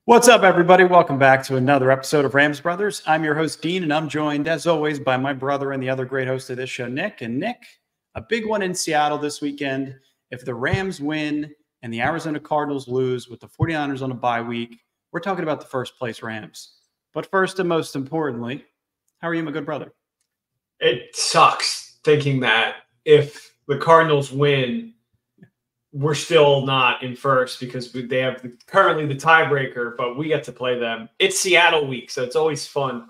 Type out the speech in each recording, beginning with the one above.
What's up, everybody? Welcome back to another episode of Rams Brothers. I'm your host, Dean, and I'm joined, as always, by my brother and the other great host of this show, Nick. And Nick, a big one in Seattle this weekend. If the Rams win and the Arizona Cardinals lose with the 49ers on a bye week, we're talking about the first place Rams. But first and most importantly, how are you, my good brother? It sucks thinking that if the Cardinals win, we're still not in first because they have currently the tiebreaker, but we get to play them. It's Seattle week, so it's always fun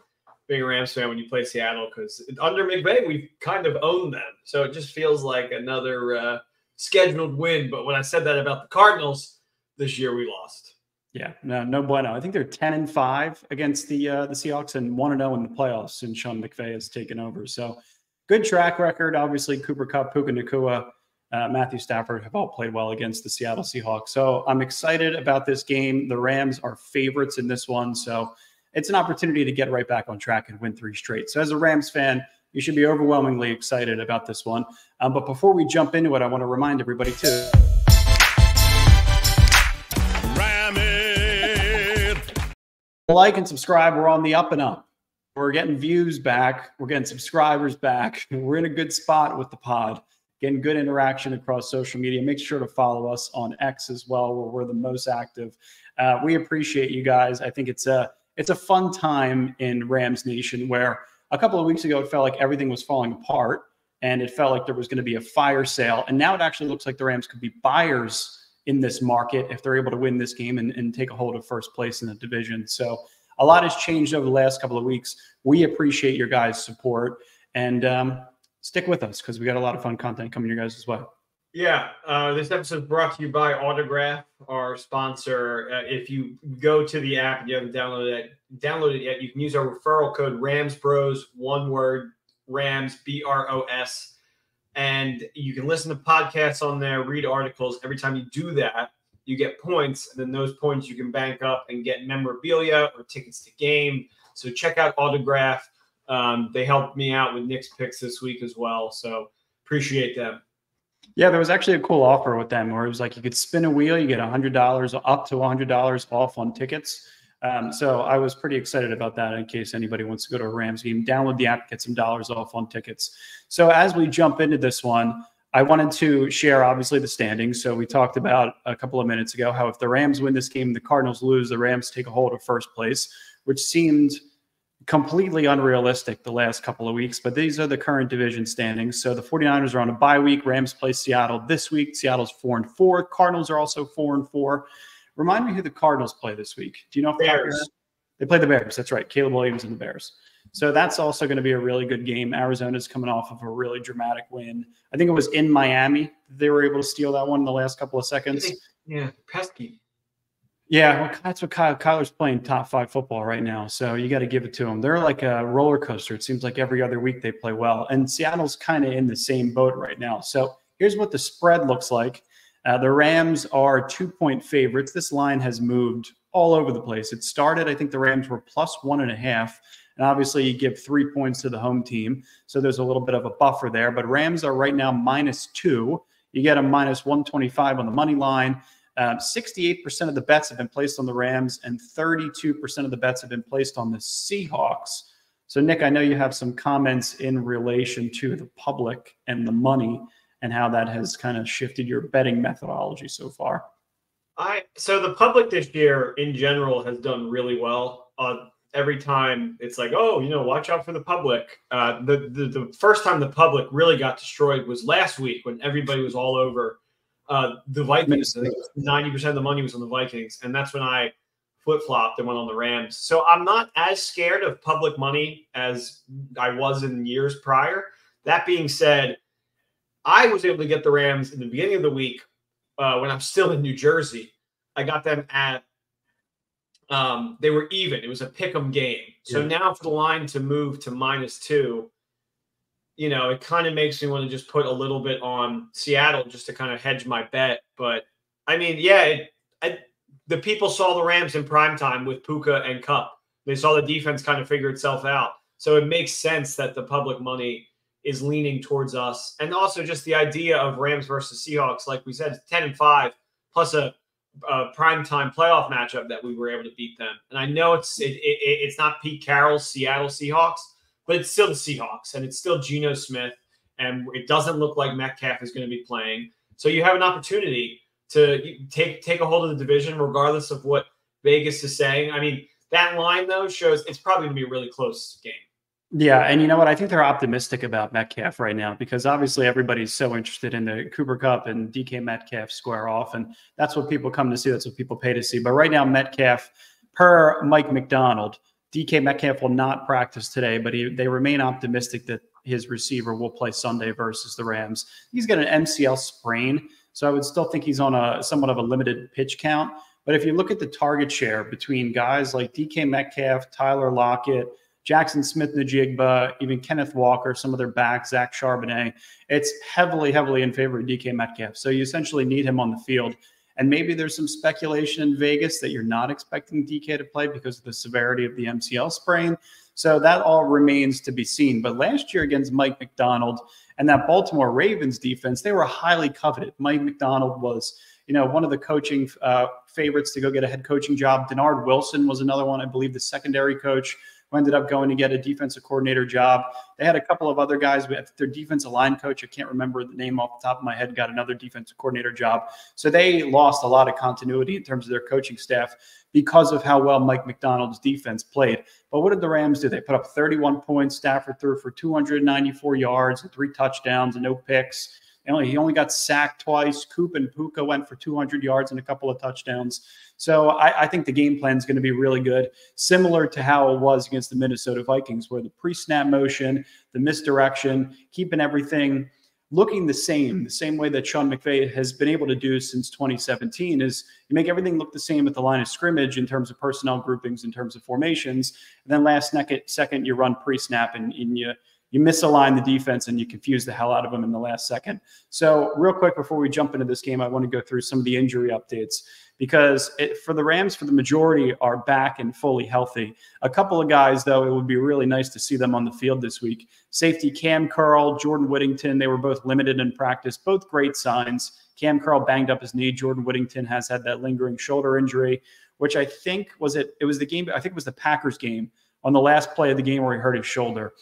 being a Rams fan when you play Seattle because under McVay, we've kind of owned them. So it just feels like another scheduled win. But when I said that about the Cardinals, this year we lost. Yeah, no bueno. I think they're 10-5 against the Seahawks and 1-0 in the playoffs since Sean McVay has taken over. So good track record. Obviously, Kupp, Puka, Nacua, Matthew Stafford have all played well against the Seattle Seahawks. So I'm excited about this game. The Rams are favorites in this one. So it's an opportunity to get right back on track and win 3 straight. So as a Rams fan, you should be overwhelmingly excited about this one. But before we jump into it, I want to remind everybody too. Like and subscribe. We're on the up and up. We're getting views back. We're getting subscribers back. We're in a good spot with the pod. Getting good interaction across social media. Make sure to follow us on X as well, where we're the most active. We appreciate you guys. I think it's a fun time in Rams Nation where a couple of weeks ago it felt like everything was falling apart and it felt like there was going to be a fire sale. And now it actually looks like the Rams could be buyers in this market if they're able to win this game and take a hold of first place in the division. So a lot has changed over the last couple of weeks. We appreciate your guys' support. And stick with us because we got a lot of fun content coming your guys as well. Yeah, this episode is brought to you by Autograph, our sponsor. If you go to the app and you haven't downloaded it yet, you can use our referral code RAMSBROS, one word, RAMS, BROS. And you can listen to podcasts on there, read articles. Every time you do that, you get points. And then those points you can bank up and get memorabilia or tickets to game. So check out Autograph. They helped me out with Nick's picks this week as well. So appreciate them. Yeah, there was actually a cool offer with them where it was like you could spin a wheel, you get $100 up to $100 off on tickets. So I was pretty excited about that in case anybody wants to go to a Rams game. Download the app, get some dollars off on tickets. So as we jump into this one, I wanted to share obviously the standings. So we talked about a couple of minutes ago how if the Rams win this game, the Cardinals lose, the Rams take a hold of first place, which seemed completely unrealistic the last couple of weeks, but these are the current division standings. So the 49ers are on a bye week. Rams play Seattle this week. Seattle's 4-4. Cardinals are also 4-4. Remind me who the Cardinals play this week. Do you know if Bears? They play the Bears. That's right. Caleb Williams and the Bears. So that's also going to be a really good game. Arizona's coming off of a really dramatic win. I think it was in Miami. They were able to steal that one in the last couple of seconds. Yeah, pesky. Yeah, well, that's what Kyler's playing top 5 football right now. So you got to give it to them. They're like a roller coaster. It seems like every other week they play well. And Seattle's kind of in the same boat right now. So here's what the spread looks like. The Rams are 2-point favorites. This line has moved all over the place. It started, I think the Rams were plus 1.5. And obviously you give 3 points to the home team. So there's a little bit of a buffer there. But Rams are right now -2. You get a -125 on the money line. 68% of the bets have been placed on the Rams and 32% of the bets have been placed on the Seahawks. So, Nick, I know you have some comments in relation to the public and the money and how that has kind of shifted your betting methodology so far. So the public this year in general has done really well. Every time it's like, oh, watch out for the public. The first time the public really got destroyed was last week when everybody was all over the Vikings. I think 90% of the money was on the Vikings, and that's when I flip-flopped and went on the Rams. So I'm not as scared of public money as I was in years prior. That being said, I was able to get the Rams in the beginning of the week when I'm still in New Jersey. I got them at they were even. It was a pick-em game. So now for the line to move to -2, it kind of makes me want to just put a little bit on Seattle just to kind of hedge my bet. But, I mean, the people saw the Rams in primetime with Puka and Kupp. They saw the defense kind of figure itself out. So it makes sense that the public money is leaning towards us. And also just the idea of Rams versus Seahawks, like we said, 10-5 plus a primetime playoff matchup that we were able to beat them. And I know it's not Pete Carroll's Seattle Seahawks, but it's still the Seahawks, and it's still Geno Smith, and it doesn't look like Metcalf is going to be playing. So you have an opportunity to take a hold of the division, regardless of what Vegas is saying. I mean, that line, though, shows it's probably going to be a really close game. Yeah, and you know what? I think they're optimistic about Metcalf right now because obviously everybody's so interested in the Cooper Kupp and DK Metcalf square off, and that's what people come to see. That's what people pay to see. But right now, Metcalf, per Mike McDonald, DK Metcalf will not practice today, but they remain optimistic that his receiver will play Sunday versus the Rams. He's got an MCL sprain, so I would still think he's on a somewhat of a limited pitch count. But if you look at the target share between guys like DK Metcalf, Tyler Lockett, Jackson Smith-Njigba, even Kenneth Walker, some of their backs, Zach Charbonnet, it's heavily, heavily in favor of DK Metcalf. So you essentially need him on the field. And maybe there's some speculation in Vegas that you're not expecting DK to play because of the severity of the MCL sprain. So that all remains to be seen. But last year against Mike McDonald and that Baltimore Ravens defense, they were highly coveted. Mike McDonald was, one of the coaching favorites to go get a head coaching job. Denard Wilson was another one, I believe, the secondary coach who ended up going to get a defensive coordinator job. They had a couple of other guys. Their defensive line coach, I can't remember the name off the top of my head, got another defensive coordinator job. So they lost a lot of continuity in terms of their coaching staff because of how well Mike McDonald's defense played. But what did the Rams do? They put up 31 points. Stafford threw for 294 yards and 3 touchdowns and no picks. He only got sacked twice. Kupp and Puka went for 200 yards and a couple of touchdowns. So I think the game plan is going to be really good, similar to how it was against the Minnesota Vikings, where the pre-snap motion, the misdirection, keeping everything looking the same way that Sean McVay has been able to do since 2017 is you make everything look the same at the line of scrimmage in terms of personnel groupings, in terms of formations. And then last second, you run pre-snap and you misalign the defense and you confuse the hell out of them in the last second. So real quick, before we jump into this game, I want to go through some of the injury updates because for the Rams, for the majority, are back and fully healthy. A couple of guys, though, it would be really nice to see them on the field this week. Safety Cam Curl, Jordan Whittington, they were both limited in practice, both great signs. Cam Curl banged up his knee. Jordan Whittington has had that lingering shoulder injury, which I think was the game. I think it was the Packers game on the last play of the game where he hurt his shoulder.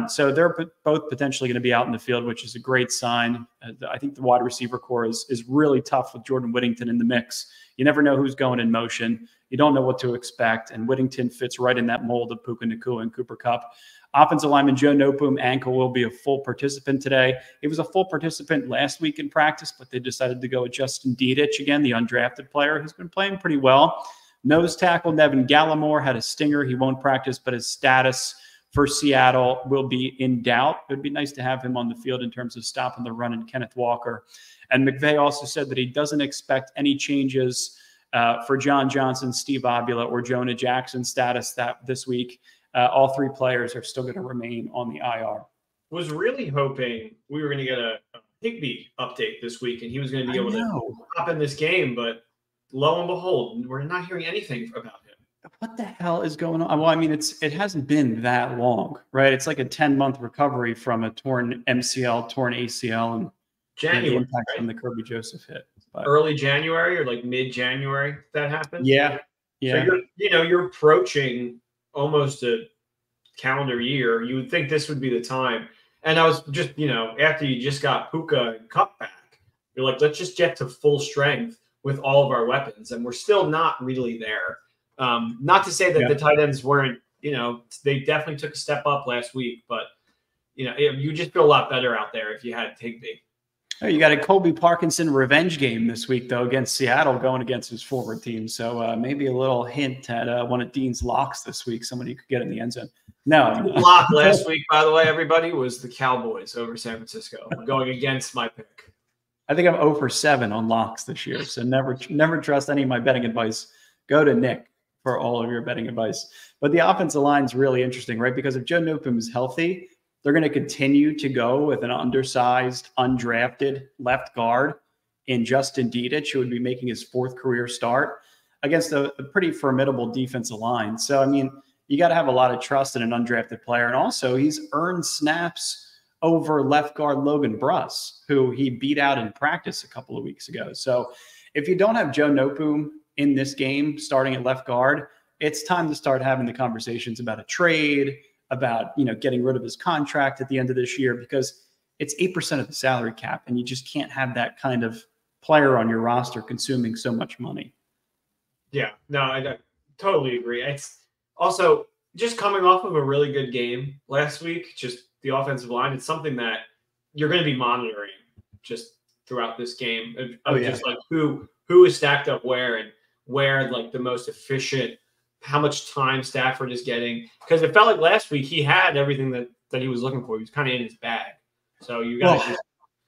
So they're both potentially going to be out in the field, which is a great sign. I think the wide receiver core is really tough with Jordan Whittington in the mix. You never know who's going in motion. You don't know what to expect. And Whittington fits right in that mold of Puka, Nacua, and Cooper Kupp. Offensive lineman Joe Noteboom ankle will be a full participant today. He was a full participant last week in practice, but they decided to go with Justin Dedich again, the undrafted player who's been playing pretty well. Nose tackle Nevin Gallimore had a stinger. He won't practice, but his status for Seattle will be in doubt. It would be nice to have him on the field in terms of stopping the run and Kenneth Walker. And McVay also said that he doesn't expect any changes for John Johnson, Steve Abula, or Jonah Jackson's status this week. All 3 players are still going to remain on the IR. Was really hoping we were going to get a Higbee update this week, and he was going to be able to hop in this game, but lo and behold, we're not hearing anything about him. What the hell is going on? Well, I mean, it hasn't been that long, right? It's like a 10-month recovery from a torn MCL, torn ACL, and January, the impact from the Kirby Joseph hit. But early January or like mid-January that happened? Yeah. So you're approaching almost a calendar year. You would think this would be the time. And I was just, after you just got Puka and Kupp back, you're like, let's just get to full strength with all of our weapons. And we're still not really there. Not to say that the tight ends weren't, they definitely took a step up last week, but you just feel a lot better out there if you had Higbee. Oh, you got a Colby Parkinson revenge game this week, though, against Seattle, going against his forward team. So maybe a little hint at one of Dean's locks this week, somebody who could get in the end zone. No. Lock last week, by the way, everybody, was the Cowboys over San Francisco, going against my pick. I think I'm 0 for 7 on locks this year, so never trust any of my betting advice. Go to Nick for all of your betting advice. But the offensive line is really interesting, right? Because if Joe Newcomb is healthy, they're going to continue to go with an undersized, undrafted left guard in Justin Dedich, who would be making his 4th career start against a pretty formidable defensive line. So, I mean, you got to have a lot of trust in an undrafted player. And also, he's earned snaps over left guard Logan Bruss, who he beat out in practice a couple of weeks ago. So if you don't have Joe Noteboom in this game starting at left guard, it's time to start having the conversations about a trade, about, you know, getting rid of his contract at the end of this year, because it's 8% of the salary cap, and you just can't have that kind of player on your roster consuming so much money. Yeah, no, I totally agree. It's also just coming off of a really good game last week, just the offensive line. It's something that you're going to be monitoring just throughout this game. Just like who is stacked up where, and where like the most efficient, how much time Stafford is getting. Because it felt like last week he had everything that he was looking for. He was kind of in his bag. So you got to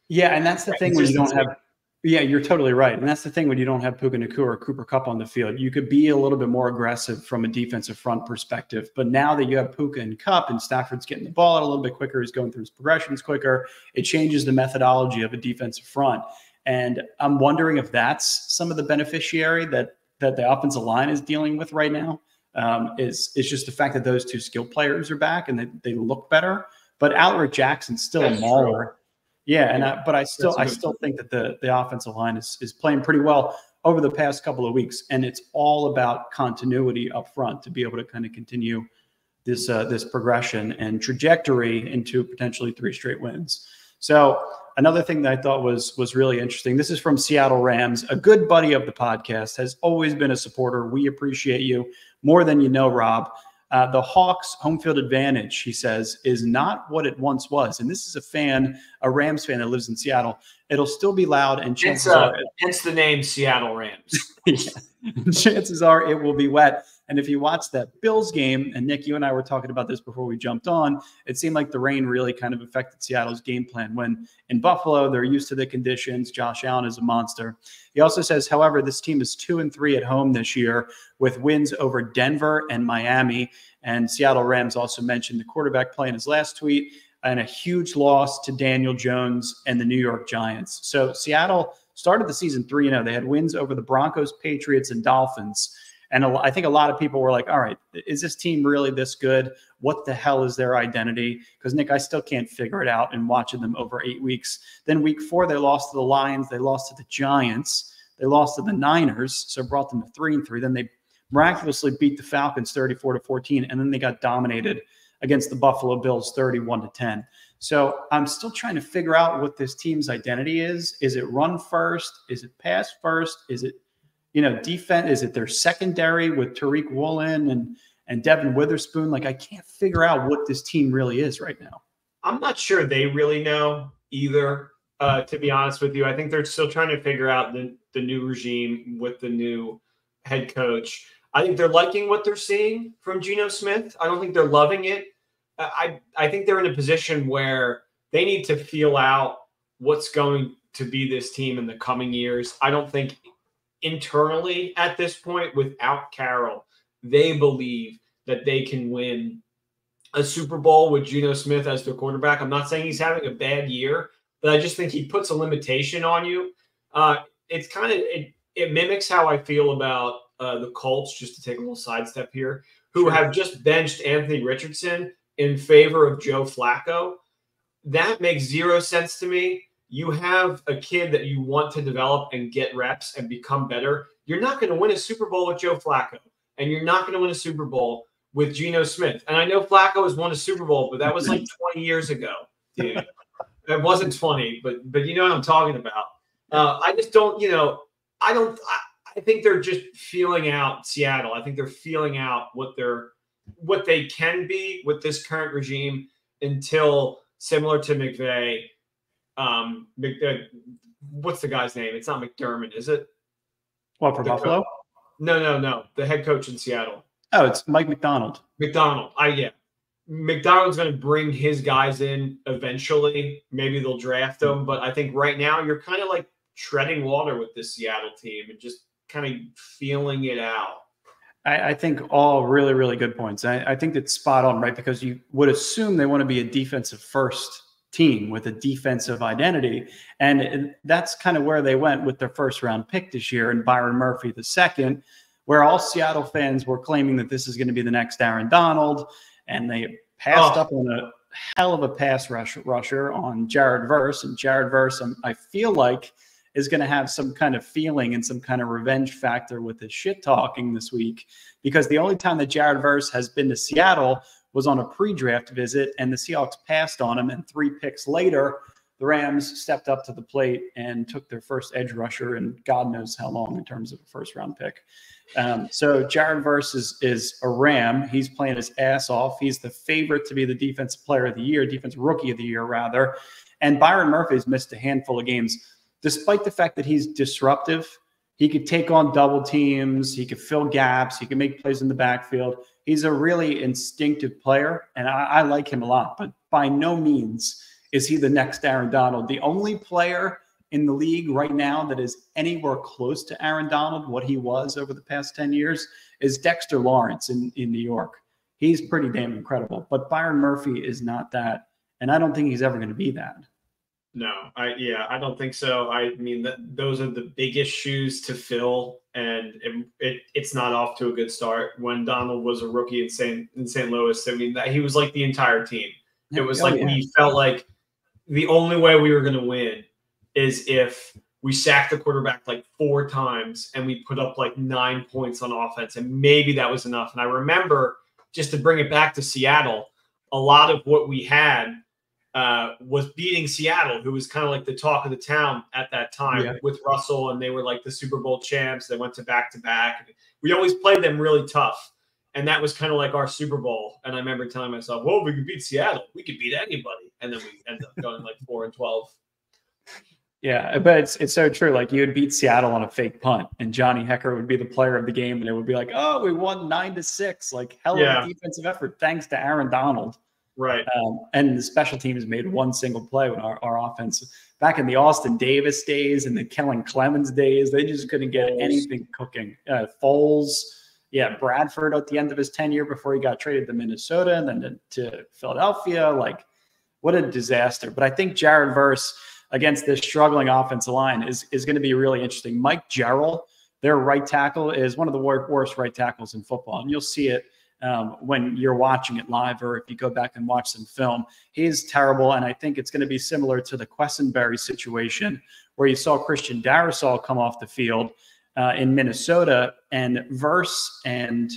yeah, and that's the thing when you don't have. Yeah, you're totally right. And that's the thing when you don't have Puka Nacua or Cooper Kupp on the field. You could be a little bit more aggressive from a defensive front perspective. But now that you have Puka and Kupp, and Stafford's getting the ball out a little bit quicker, he's going through his progressions quicker, it changes the methodology of a defensive front. And I'm wondering if that's some of the beneficiary that the offensive line is dealing with right now, is just the fact that those two skilled players are back and they look better. But Alaric Jackson's still a mauler. True. Yeah, but I still think that the offensive line is playing pretty well over the past couple of weeks, and it's all about continuity up front to be able to kind of continue this progression and trajectory into potentially 3 straight wins. So another thing that I thought was really interesting. This is from Seattle Rams, a good buddy of the podcast, has always been a supporter. We appreciate you more than you know, Rob. The Hawks' home field advantage, he says, is not what it once was. And this is a Rams fan that lives in Seattle. It'll still be loud, and chances are, hence the name Seattle Rams. Yeah. Chances are it will be wet. And if you watch that Bills game, and Nick, you and I were talking about this before we jumped on, it seemed like the rain really kind of affected Seattle's game plan. When in Buffalo, they're used to the conditions. Josh Allen is a monster. He also says, however, this team is 2-3 at home this year with wins over Denver and Miami. And Seattle Rams also mentioned the quarterback play in his last tweet, and a huge loss to Daniel Jones and the New York Giants. So Seattle started the season 3-0. They had wins over the Broncos, Patriots, and Dolphins. And I think a lot of people were like, all right, is this team really this good? What the hell is their identity? Because, Nick, I still can't figure it out in watching them over 8 weeks. Then week 4, they lost to the Lions. They lost to the Giants. They lost to the Niners, so brought them to 3-3. Then they miraculously beat the Falcons 34-14, and then they got dominated against the Buffalo Bills 31-10. So I'm still trying to figure out what this team's identity is. Is it run first? Is it pass first? Is it, defense? Is it their secondary with Tariq Woolen and Devin Witherspoon? Like, I can't figure out what this team really is right now. I'm not sure they really know either, to be honest with you. I think they're still trying to figure out the new regime with the new head coach. I think they're liking what they're seeing from Geno Smith. I don't think they're loving it. I think they're in a position where they need to feel out what's going to be this team in the coming years. I don't think internally at this point, without Carroll, they believe that they can win a Super Bowl with Geno Smith as their quarterback. I'm not saying he's having a bad year, but I just think he puts a limitation on you. It's kind of it mimics how I feel about the Colts, just to take a little sidestep here, who have just benched Anthony Richardson in favor of Joe Flacco. That makes zero sense to me. You have a kid that you want to develop and get reps and become better. You're not going to win a Super Bowl with Joe Flacco, and you're not going to win a Super Bowl with Geno Smith. And I know Flacco has won a Super Bowl, but that was like 20 years ago, dude. It wasn't 20, but you know what I'm talking about. I just don't, I think they're just feeling out Seattle. I think they're feeling out what they can be with this current regime until, similar to McVay, what's the guy's name? It's not McDermott, is it? What, for Buffalo? No. The head coach in Seattle. Oh, it's Mike McDonald. Yeah. McDonald's going to bring his guys in eventually. Maybe they'll draft them. But I think right now you're kind of like treading water with this Seattle team and just kind of feeling it out. I think all really, really good points. I think that's spot on, right? Because you would assume they want to be a defensive first team with a defensive identity. And that's kind of where they went with their first round pick this year in Byron Murphy II, where all Seattle fans were claiming that this is going to be the next Aaron Donald. And they passed up on a hell of a pass rusher on Jared Verse. And Jared Verse, I feel like, is going to have some kind of feeling and some kind of revenge factor with his shit talking this week, because the only time that Jared Verse has been to Seattle was on a pre-draft visit, and the Seahawks passed on him, and 3 picks later, the Rams stepped up to the plate and took their first edge rusher in God knows how long in terms of a first-round pick. So Jared Verse is a Ram. He's playing his ass off. He's the favorite to be the defensive player of the year, defensive rookie of the year, rather. And Byron Murphy has missed a handful of games. Despite the fact that he's disruptive, he could take on double teams, he could fill gaps, he can make plays in the backfield. He's a really instinctive player, and I like him a lot. But by no means is he the next Aaron Donald. The only player in the league right now that is anywhere close to Aaron Donald, what he was over the past 10 years, is Dexter Lawrence in New York. He's pretty damn incredible. But Byron Murphy is not that, and I don't think he's ever going to be that. No, I don't think so. I mean, those are the biggest shoes to fill, and it's not off to a good start. When Donald was a rookie in St. Louis, I mean, he was like the entire team. It was we felt like the only way we were going to win is if we sacked the quarterback like 4 times and we put up like 9 points on offense, and maybe that was enough. And I remember, just to bring it back to Seattle, a lot of what we had was beating Seattle, who was kind of like the talk of the town at that time with Russell, and they were like the Super Bowl champs. They went to back-to-back. We always played them really tough, and that was kind of like our Super Bowl. And I remember telling myself, well, if we could beat Seattle, we could beat anybody. And then we ended up going like 4-12. Yeah, but it's so true. Like, you would beat Seattle on a fake punt, and Johnny Hecker would be the player of the game, and it would be like, oh, we won 9-6. Like, hell of a defensive effort thanks to Aaron Donald. Right. And the special teams made one single play with our offense. Back in the Austin Davis days and the Kellen Clemens days, they just couldn't get anything cooking. Foles, Bradford at the end of his tenure before he got traded to Minnesota and then to Philadelphia. Like, what a disaster. But I think Jared Verse against this struggling offensive line is going to be really interesting. Mike Jarrell, their right tackle, is one of the worst right tackles in football. And you'll see it when you're watching it live, or if you go back and watch some film. He's terrible, and I think it's going to be similar to the Quessenberry situation where you saw Christian Darrisaw come off the field in Minnesota, and Verse and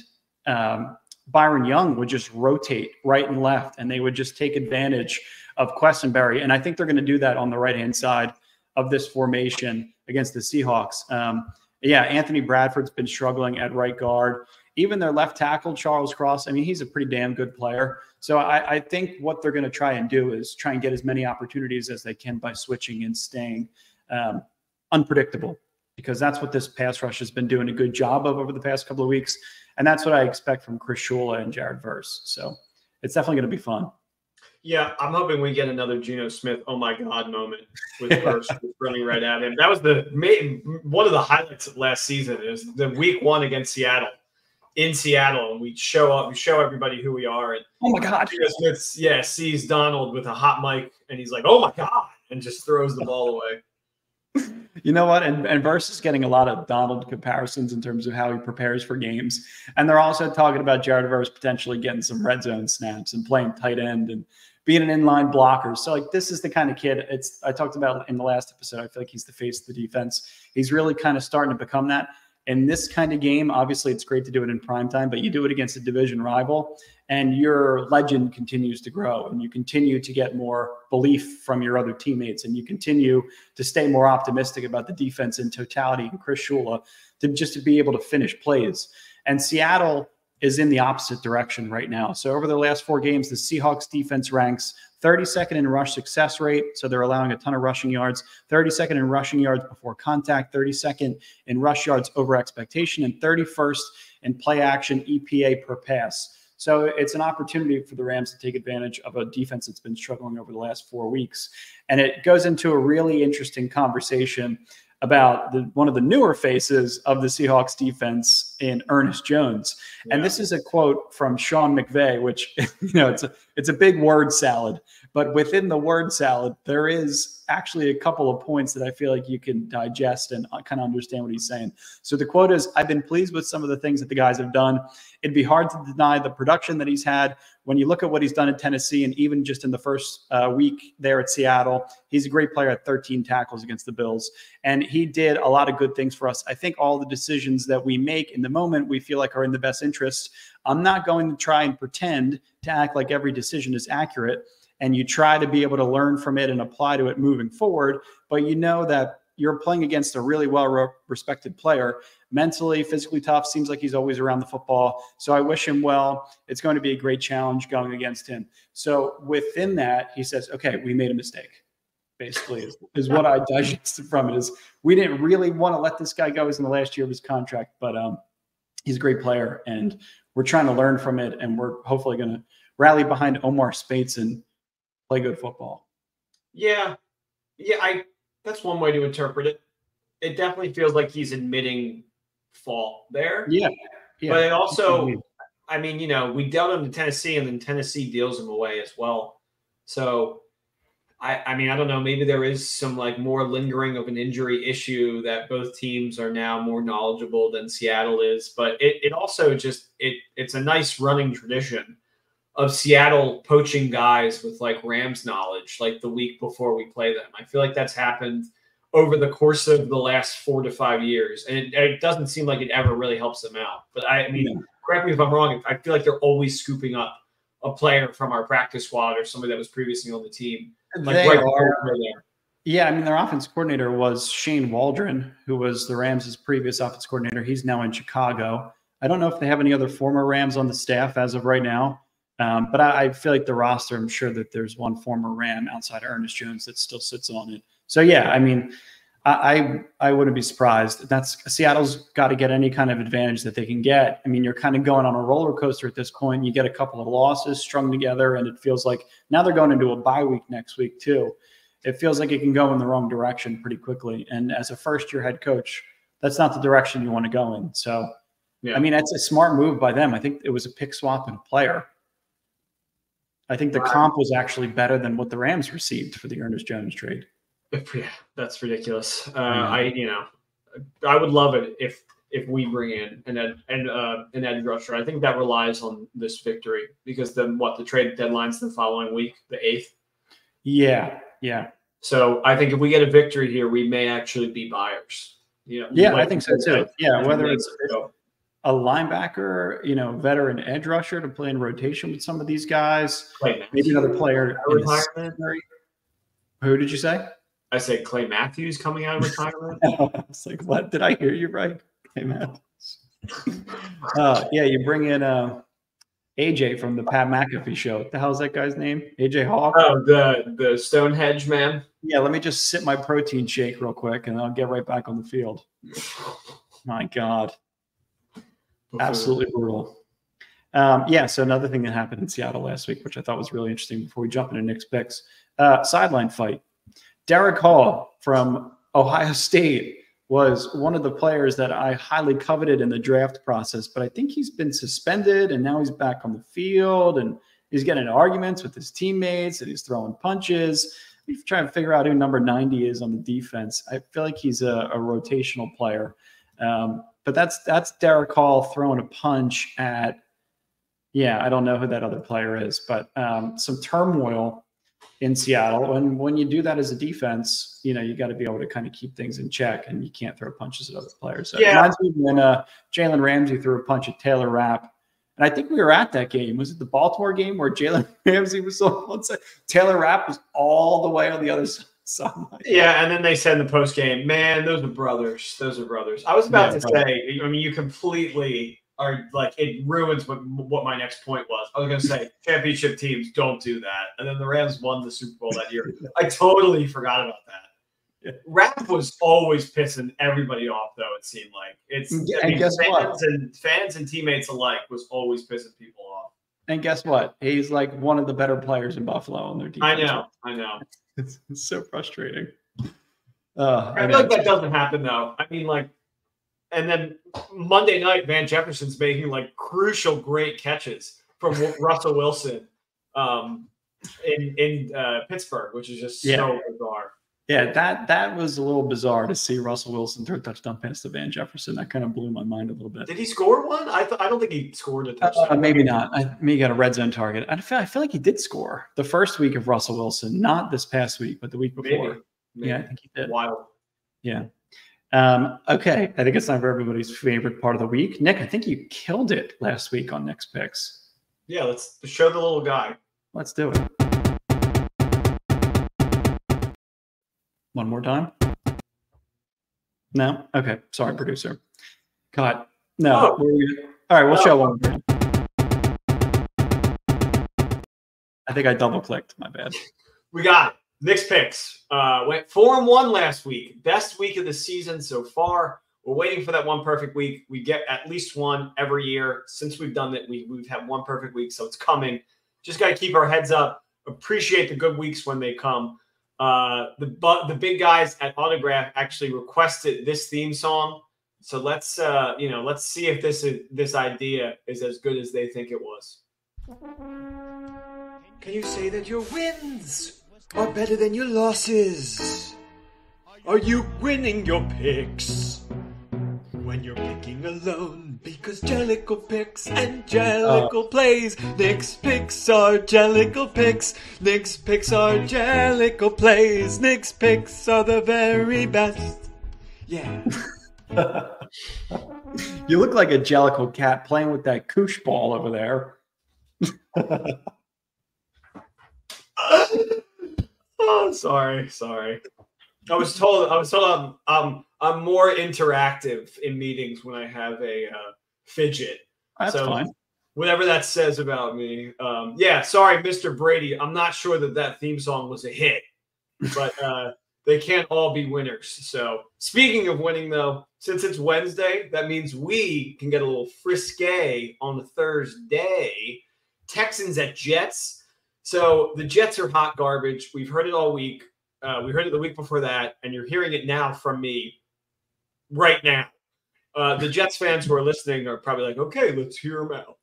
Byron Young would just rotate right and left, and they would just take advantage of Quessenberry. And I think they're going to do that on the right-hand side of this formation against the Seahawks. Anthony Bradford's been struggling at right guard. Even their left tackle, Charles Cross, I mean, he's a pretty damn good player. So I think what they're going to try and do is try and get as many opportunities as they can by switching and staying unpredictable, because that's what this pass rush has been doing a good job of over the past couple of weeks. And that's what I expect from Chris Shula and Jared Verse. So it's definitely going to be fun. Yeah, I'm hoping we get another Geno Smith, oh my God, moment with Verse running right at him. That was one of the highlights of last season. It was the week 1 against Seattle. In Seattle, and we show up, we show everybody who we are. And oh my God, Geno Smith, sees Donald with a hot mic, and he's like, "Oh my God," and just throws the ball away. You know what? And Verse is getting a lot of Donald comparisons in terms of how he prepares for games, and they're also talking about Jared Verse potentially getting some red zone snaps and playing tight end and being an inline blocker. So, like, this is the kind of kid I talked about in the last episode. I feel like he's the face of the defense. He's really kind of starting to become that. In this kind of game, obviously, it's great to do it in prime time, but you do it against a division rival, and your legend continues to grow, and you continue to get more belief from your other teammates, and you continue to stay more optimistic about the defense in totality and Chris Shula to be able to finish plays. And Seattle is in the opposite direction right now. So over the last 4 games, the Seahawks defense ranks 32nd in rush success rate, so they're allowing a ton of rushing yards, 32nd in rushing yards before contact, 32nd in rush yards over expectation, and 31st in play action EPA per pass. So it's an opportunity for the Rams to take advantage of a defense that's been struggling over the last 4 weeks. And it goes into a really interesting conversation about one of the newer faces of the Seahawks defense in Ernest Jones. And this is a quote from Sean McVay, which, it's a big word salad, but within the word salad, there is actually a couple of points that I feel like you can digest and kind of understand what he's saying. So the quote is, "I've been pleased with some of the things that the guys have done. It'd be hard to deny the production that he's had. When you look at what he's done in Tennessee and even just in the first week there at Seattle, he's a great player at 13 tackles against the Bills. And he did a lot of good things for us. I think all the decisions that we make in the moment, we feel like are in the best interest. I'm not going to try and pretend to act like every decision is accurate. And you try to be able to learn from it and apply to it moving forward. But you know that you're playing against a really well-respected player, mentally, physically tough, seems like he's always around the football. So I wish him well. It's going to be a great challenge going against him." So within that, he says, okay, we made a mistake, basically, is what I digested from it, is we didn't really want to let this guy go. He's in the last year of his contract, but he's a great player, and we're trying to learn from it, and we're hopefully going to rally behind Omar Spates and play good football. Yeah, that's one way to interpret it. It definitely feels like he's admitting fault there. Yeah. But it also, I mean, we dealt him to Tennessee, and then Tennessee deals him away as well. So, I mean, I don't know. Maybe there is some more lingering of an injury issue that both teams are now more knowledgeable than Seattle is. But it also it's a nice running tradition of Seattle poaching guys with Rams knowledge the week before we play them. I feel like that's happened over the course of the last 4 to 5 years. And it doesn't seem like it ever really helps them out. But I mean, correct me if I'm wrong. I feel like they're always scooping up a player from our practice squad or somebody that was previously on the team. Yeah, I mean, their offense coordinator was Shane Waldron, who was the Rams' previous offense coordinator. He's now in Chicago. I don't know if they have any other former Rams on the staff as of right now. But I feel like the roster, I'm sure that there's one former Ram outside of Ernest Jones that still sits on it. So, yeah, I mean, I wouldn't be surprised. Seattle's got to get any kind of advantage that they can get. I mean, you're kind of going on a roller coaster at this point. You get a couple of losses strung together, and it feels like now they're going into a bye week next week too. It feels like it can go in the wrong direction pretty quickly. And as a first-year head coach, that's not the direction you want to go in. So, I mean, that's a smart move by them. I think it was a pick swap and a player. I think the comp was actually better than what the Rams received for the Ernest Jones trade. Yeah, that's ridiculous. I would love it if we bring in an edge rusher. I think that relies on this victory because then the trade deadline's the following week, the 8th. Yeah. So I think if we get a victory here, we may actually be buyers. I think so too. Yeah, whether it's a linebacker, veteran edge rusher to play in rotation with some of these guys. Maybe another player. Who did you say? I said Clay Matthews coming out of retirement. I was like, what? Did I hear you right? Clay Matthews. You bring in AJ from the Pat McAfee show. What the hell's that guy's name? AJ Hawk? Oh, the Stonehenge man. Yeah, let me just sip my protein shake real quick, and I'll get right back on the field. My God. Absolutely brutal. So another thing that happened in Seattle last week, which I thought was really interesting before we jump into Nick's picks, sideline fight. Derek Hall from Ohio State was one of the players that I highly coveted in the draft process, but I think he's been suspended and now he's back on the field and he's getting into arguments with his teammates and he's throwing punches. We've trying to figure out who number 90 is on the defense. I feel like he's a rotational player. But that's Derek Hall throwing a punch at, I don't know who that other player is, but some turmoil in Seattle. And when you do that as a defense, you got to be able to kind of keep things in check, and you can't throw punches at other players. So it reminds me when Jalen Ramsey threw a punch at Taylor Rapp. And I think we were at that game. Was it the Baltimore game where Jalen Ramsey was on one side? Taylor Rapp was all the way on the other side. Yeah, and then they said in the post game, man, those are brothers. Those are brothers. I was about to say, I mean, you completely are it ruins what my next point was. I was going to say championship teams don't do that. And then the Rams won the Super Bowl that year. I totally forgot about that. Rapp was always pissing everybody off, though, it seemed like. Fans and teammates alike was always pissing people off. And guess what? He's one of the better players in Buffalo on their defense. I know. It's so frustrating. I feel like that doesn't happen, though. I mean, And then Monday night, Van Jefferson's making like crucial, great catches from Russell Wilson in Pittsburgh, which is just so bizarre. Yeah, that was a little bizarre to see Russell Wilson throw a touchdown pass to Van Jefferson. That kind of blew my mind a little bit. Did he score one? I don't think he scored a touchdown. Maybe not. Maybe he got a red zone target. I feel like he did score the first week of Russell Wilson, not this past week, but the week before. Maybe. Yeah, I think he did. Wild. Yeah. Okay, I think it's time for everybody's favorite part of the week. Nick, I think you killed it last week on Nick's picks. Yeah, let's show the little guy. Let's do it. One more time? No? Okay. Sorry, producer. Cut. No. Oh. All right, we'll show one more time. I think I double-clicked. My bad. We got it. Nick's picks. Went 4-1 last week. Best week of the season so far. We're waiting for that one perfect week. We get at least one every year. Since we've done that, we've had one perfect week, so it's coming. Just got to keep our heads up. Appreciate the good weeks when they come. The big guys at Autograph actually requested this theme song. So let's see if this idea is as good as they think it was. Can you say that your wins are better than your losses? Are you winning your picks when you're picking alone? Because Jellicle picks and Jellicle plays. Nick's picks are Jellicle picks. Nick's picks are Jellicle plays. Nick's picks are the very best. Yeah. You look like a Jellicle cat playing with that koosh ball over there. Oh, sorry. I was told I'm more interactive in meetings when I have a fidget. That's fine. Whatever that says about me. Yeah, sorry, Mr. Brady. I'm not sure that theme song was a hit, but they can't all be winners. So speaking of winning, though, since it's Wednesday, that means we can get a little frisky on the Thursday. Texans at Jets. So the Jets are hot garbage. We've heard it all week. We heard it the week before that, and you're hearing it now from me right now. The Jets fans who are listening are probably like, okay, let's hear them out.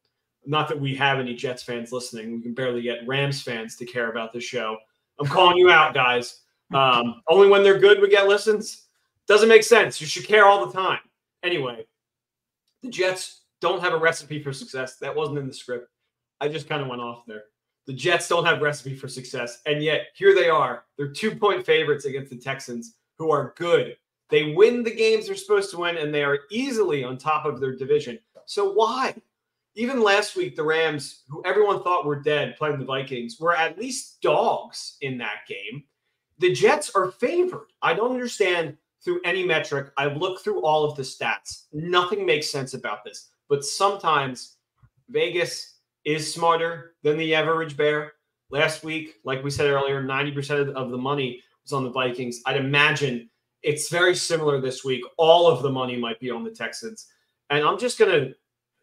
Not that we have any Jets fans listening. We can barely get Rams fans to care about the show. I'm calling you out, guys. Only when they're good we get listens. Doesn't make sense. You should care all the time. Anyway, the Jets don't have a recipe for success. That wasn't in the script. I just kind of went off there. The Jets don't have a recipe for success, and yet here they are. They're 2-point favorites against the Texans, who are good. They win the games they're supposed to win, and they are easily on top of their division. So why? Even last week, the Rams, who everyone thought were dead playing the Vikings, were at least dogs in that game. The Jets are favored. I don't understand through any metric. I've looked through all of the stats. Nothing makes sense about this. But sometimes Vegas is smarter than the average bear. Last week, like we said earlier, 90% of the money was on the Vikings. I'd imagine it's very similar this week. All of the money might be on the Texans. And I'm just going to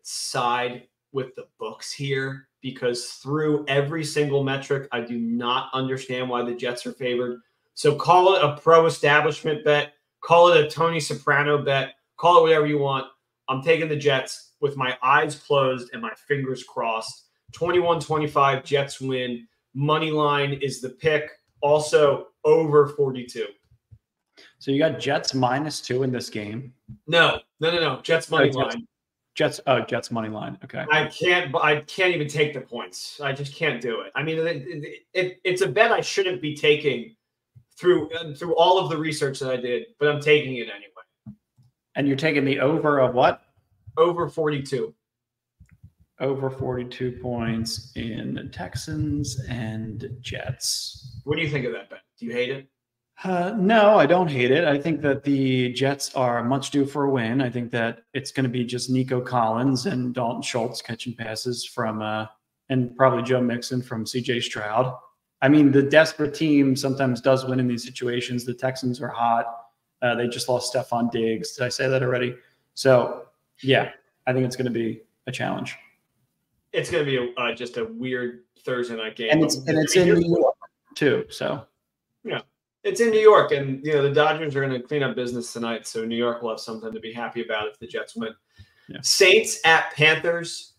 side with the books here because through every single metric, I do not understand why the Jets are favored. So call it a pro-establishment bet. Call it a Tony Soprano bet. Call it whatever you want. I'm taking the Jets with my eyes closed and my fingers crossed. 21-25, Jets win. Money line is the pick. Also, over 42. So you got Jets -2 in this game. No. Jets money line. Jets money line. Okay. I can't even take the points. I just can't do it. I mean, it's a bet I shouldn't be taking through all of the research that I did, but I'm taking it anyway. And you're taking the over of what? Over 42. Over 42 points in the Texans and Jets. What do you think of that bet? Do you hate it? No, I don't hate it. I think that the Jets are much due for a win. I think that it's going to be just Nico Collins and Dalton Schultz catching passes from and probably Joe Mixon from CJ Stroud. I mean, the desperate team sometimes does win in these situations. The Texans are hot. They just lost Stephon Diggs. Did I say that already? So, yeah, I think it's going to be a challenge. It's going to be just a weird Thursday night game. And it's in New York, too. So, yeah. It's in New York, and the Dodgers are going to clean up business tonight, so New York will have something to be happy about if the Jets win. Yeah. Saints at Panthers.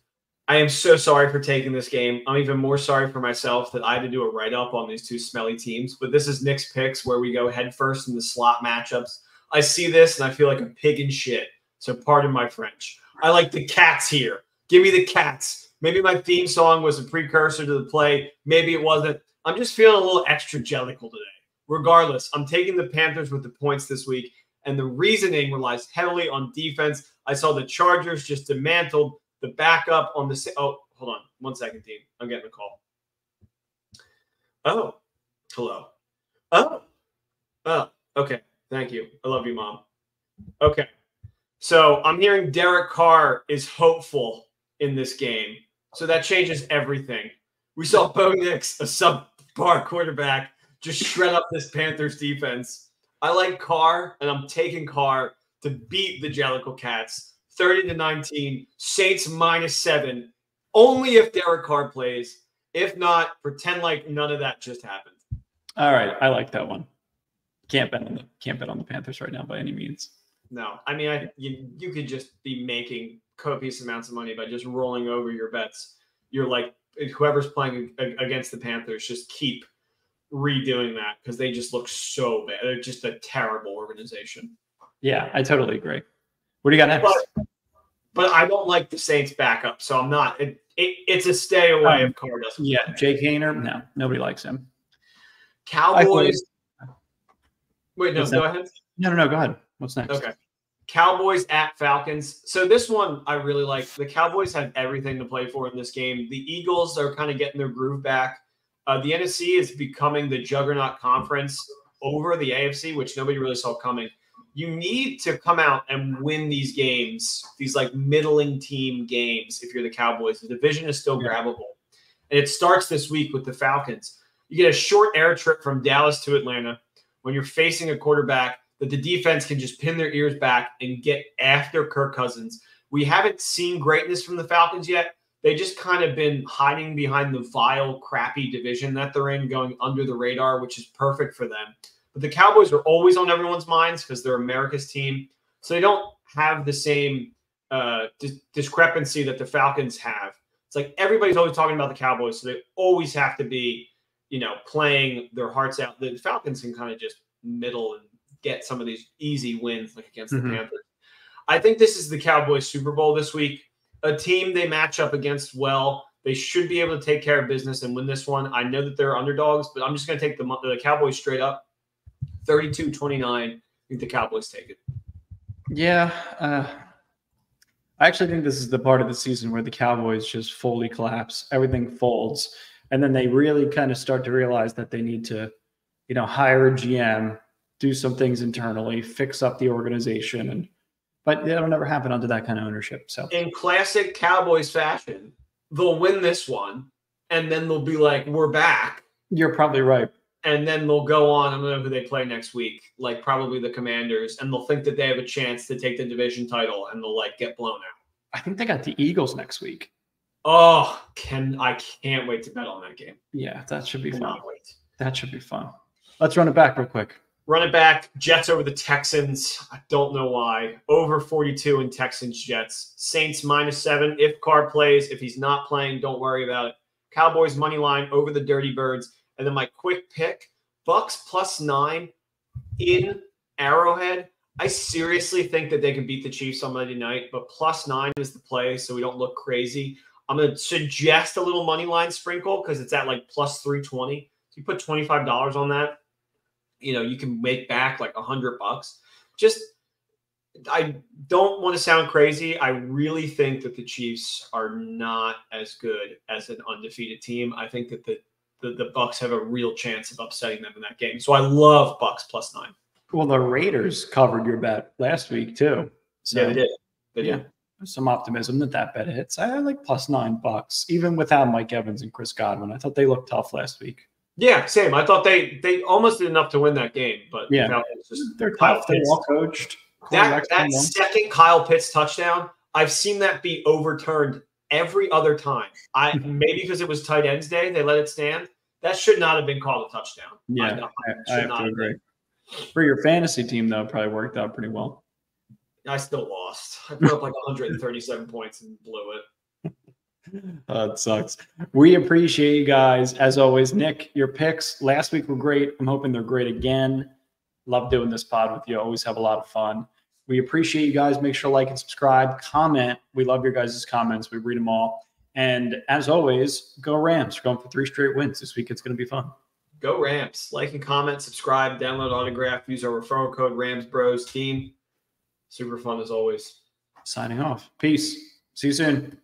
I am so sorry for taking this game. I'm even more sorry for myself that I had to do a write-up on these two smelly teams. But this is Nick's picks where we go head first in the slot matchups. I see this, and I feel like a pig in shit. So pardon my French. I like the Cats here. Give me the Cats. Maybe my theme song was a precursor to the play. Maybe it wasn't. I'm just feeling a little extra jellical today. Regardless, I'm taking the Panthers with the points this week, and the reasoning relies heavily on defense. I saw the Chargers just dismantled the backup on the – oh, hold on. 1 second, team. I'm getting a call. Oh, hello. Oh, okay. Thank you. I love you, Mom. Okay. So I'm hearing Derek Carr is hopeful in this game. So that changes everything. We saw Bo Nix, a subpar quarterback, just shred up this Panthers defense. I like Carr, and I'm taking Carr to beat the Jellicle Cats. 30-19, Saints -7. Only if Derek Carr plays. If not, pretend like none of that just happened. All right, I like that one. Can't bet on the Panthers right now by any means. No, I mean, you could just be making copious amounts of money by just rolling over your bets. You're like, whoever's playing against the Panthers, just keep redoing that because they just look so bad. They're just a terrible organization. Yeah, I totally agree. What do you got next? But I don't like the Saints backup, so I'm not. It's a stay away if Carr doesn't. Yeah, Jake Hayner. No, nobody likes him. Cowboys. Wait, no, go ahead. No, go ahead. What's next? Okay. Cowboys at Falcons. So this one I really like. The Cowboys have everything to play for in this game. The Eagles are kind of getting their groove back. The NFC is becoming the juggernaut conference over the AFC, which nobody really saw coming. You need to come out and win these games, these like middling team games if you're the Cowboys. The division is still grabbable. And it starts this week with the Falcons. You get a short air trip from Dallas to Atlanta when you're facing a quarterback that the defense can just pin their ears back and get after Kirk Cousins. We haven't seen greatness from the Falcons yet. They just kind of been hiding behind the vile, crappy division that they're in, going under the radar, which is perfect for them. But the Cowboys are always on everyone's minds because they're America's team. So they don't have the same discrepancy that the Falcons have. It's like everybody's always talking about the Cowboys, so they always have to be, playing their hearts out. The Falcons can kind of just middle and get some of these easy wins like against the Panthers. I think this is the Cowboys Super Bowl this week. A team they match up against well. They should be able to take care of business and win this one. I know that they're underdogs, but I'm just going to take the Cowboys straight up. 32-29. I think the Cowboys take it. Yeah. I actually think this is the part of the season where the Cowboys just fully collapse. Everything folds. And then they really kind of start to realize that they need to, hire a GM, do some things internally, fix up the organization. But that'll never happen under that kind of ownership. So in classic Cowboys fashion, they'll win this one, and then they'll be like, we're back. You're probably right. And then they'll go on. I don't know who they play next week, like probably the Commanders, and they'll think that they have a chance to take the division title, and they'll get blown out. I think they got the Eagles next week. Oh, I can't wait to bet on that game. Yeah, that should be fun. Wait. That should be fun. Let's run it back real quick. Run it back. Jets over the Texans. I don't know why. Over 42 in Texans Jets. Saints -7 if Carr plays. If he's not playing, don't worry about it. Cowboys money line over the Dirty Birds. And then my quick pick, Bucks +9 in Arrowhead. I seriously think that they can beat the Chiefs on Monday night, but +9 is the play, so we don't look crazy. I'm going to suggest a little money line sprinkle because it's at +320. If you put $25 on that, you can make back $100. Just, I don't want to sound crazy. I really think that the Chiefs are not as good as an undefeated team. I think that the Bucks have a real chance of upsetting them in that game. So I love Bucks +9. Well, the Raiders covered your bet last week too. So, yeah, they did. They did. There's some optimism that bet hits. I like +9 Bucks, even without Mike Evans and Chris Godwin. I thought they looked tough last week. Yeah, same. I thought they almost did enough to win that game, but yeah, they're tough. They're well coached. That second Kyle Pitts touchdown, I've seen that be overturned every other time. Maybe because it was tight ends day, they let it stand. That should not have been called a touchdown. Yeah, I have to agree. For your fantasy team, though, it probably worked out pretty well. I still lost. I put up like 137 points and blew it. It sucks. We appreciate you guys. As always, Nick, your picks last week were great. I'm hoping they're great again. Love doing this pod with you. Always have a lot of fun. We appreciate you guys. Make sure to like and subscribe, comment. We love your guys' comments. We read them all. And as always, go Rams. We're going for 3 straight wins this week. It's going to be fun. Go Rams. Like and comment, subscribe, download autograph, use our referral code RAMSBROS team. Super fun as always. Signing off. Peace. See you soon.